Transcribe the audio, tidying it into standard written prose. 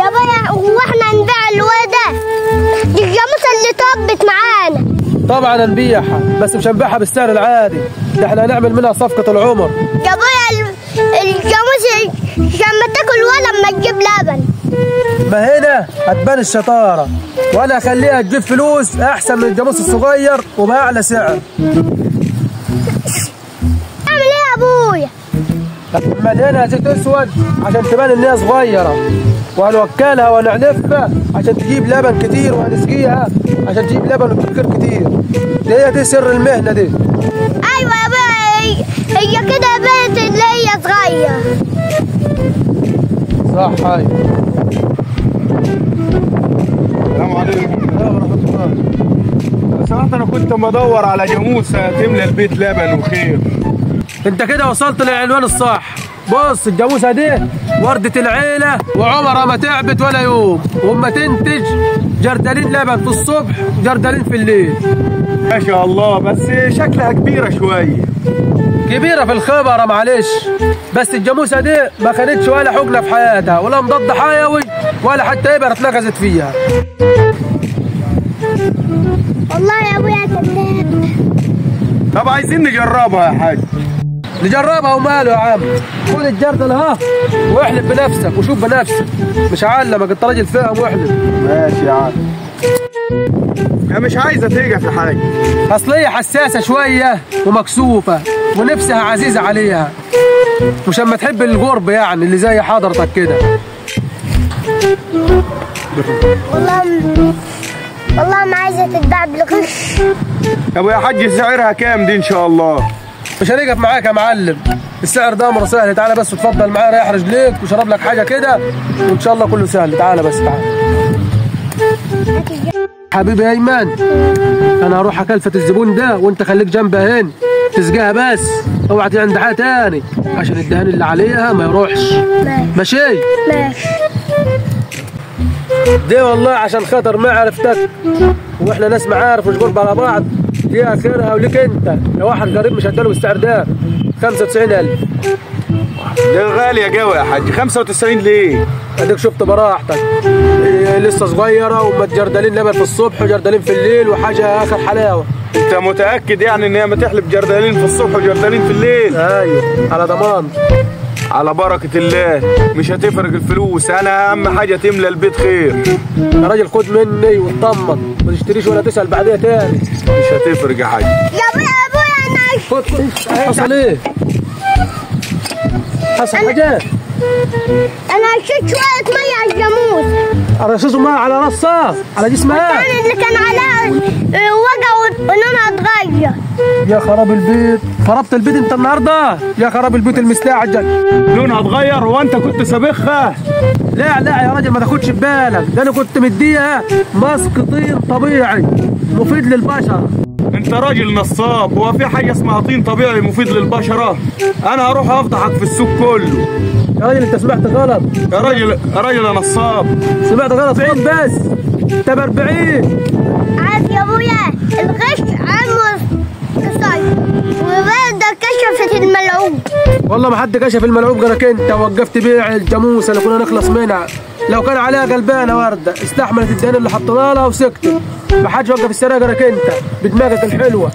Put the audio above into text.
ابويا هو احنا نبيع الواد دي الجاموسه اللي طبت معانا؟ طبعا نبيعها، بس مش هنبيعها بالسعر العادي، ده احنا هنعمل منها صفقة العمر. يا ابويا الجاموسه لما تاكل ولا لما تجيب لبن؟ ما هنا هتبان الشطارة، وانا اخليها تجيب فلوس احسن من الجاموس الصغير وبأعلى سعر. اعمل ايه يا ابويا؟ مليانها زيت اسود عشان تبان ان هي صغيره، وهنوكلها ونعلفها عشان تجيب لبن كتير، وهنسقيها عشان تجيب لبن وتبكر كتير. دي سر المهنه دي. ايوه يا ابويا، هي كده بنت اللي هي صغيره. صح. هاي السلام عليكم. ورحمه الله. ساعات انا كنت بدور على جاموسه تملى البيت لبن وخير. انت كده وصلت للعنوان الصح. بص الجاموسه دي وردة العيله، وعمرها ما تعبت ولا يوم، وما تنتج جردلين لبن في الصبح وجردلين في الليل. ما شاء الله، بس شكلها كبيره شويه. كبيره في الخبره معلش، بس الجاموسه دي ما خدتش ولا حقنه في حياتها، ولا مضاد حيوي، ولا حتى ابره اتنغزت فيها. والله يا ابويا كذاب. طب عايزين نجربها يا حاج. نجربها وماله يا عم. خد الجردل ها واحلب بنفسك وشوف بنفسك، مش هعلمك، انت راجل فاهم واحلب. ماشي يا عم. انا مش عايزه تيجي في حاجه، اصل هي حساسه شويه ومكسوفه ونفسها عزيزه عليها، مش اما تحب الغرب يعني اللي زي حضرتك كده. والله ما عايزه تتباع بالغش. طب يا حاج سعرها كام دي ان شاء الله؟ مش هنقف معاك يا معلم، السعر ده امر سهل. تعالى بس وتفضل معايا، ريح رجليك وشرب لك حاجه كده وان شاء الله كله سهل. تعالى بس تعالى حبيبي ايمن، انا هروح اكلفت الزبون ده وانت خليك جنبها هنا تسقيها بس، اوعى تيجي عند حاجه تاني عشان الدهان اللي عليها ما يروحش. ماشي ماشي. دي والله عشان خاطر ما عرفتك، واحنا ناس معارف مش قرب على بعض، دي اخرها وليك انت. لو واحد قريب مش هداله بالسعر ده 95,000. دي غاليه قوي يا حاج. 95 ليه؟ اديك شفت براحتك، لسه صغيره ومتجردلين لبن في الصبح وجردلين في الليل وحاجه اخر حلاوه. انت متاكد يعني ان هي ما تحلب جردلين في الصبح وجردلين في الليل؟ ايوه على ضمان. على بركه الله، مش هتفرق الفلوس، انا اهم حاجه تملى البيت خير. يا راجل خد مني واطمن، ما تشتريش ولا تسال بعديها تاني. مش هتفرق يا حاج. يا ابويا انا خد. حصل ايه؟ حصل حاجه؟ انا عشيت شويه ميه على الجاموس. رشيته ميه على راسها على جسمها؟ الثاني اللي كان عليها وجع ولونها اتغير. يا خراب البيت، خربت البيت انت النهارده؟ يا خراب البيت المستعجل. لونها اتغير وانت كنت سابخها؟ لا يا راجل ما تاخدش ببالك، ده انا كنت مديها ماسك طين طبيعي مفيد للبشره. انت راجل نصاب، هو في حاجه اسمها طين طبيعي مفيد للبشره؟ انا هروح افضحك في السوق كله. يا راجل انت سمعت غلط. يا راجل يا نصاب. سمعت غلط. خد بس انت ب40. عارف يا ابويا الغش عمو قصير، وبرضه كشفت الملعوب. والله ما حد كشف الملعوب غيرك انت، وقفت بيع الجاموسه اللي كنا نخلص منها. لو كان عليها قلبانه ورده استحملت الدهان اللي حطينا لها وسكتت. ما حدش وقف السرقه غيرك انت بدماغك الحلوه.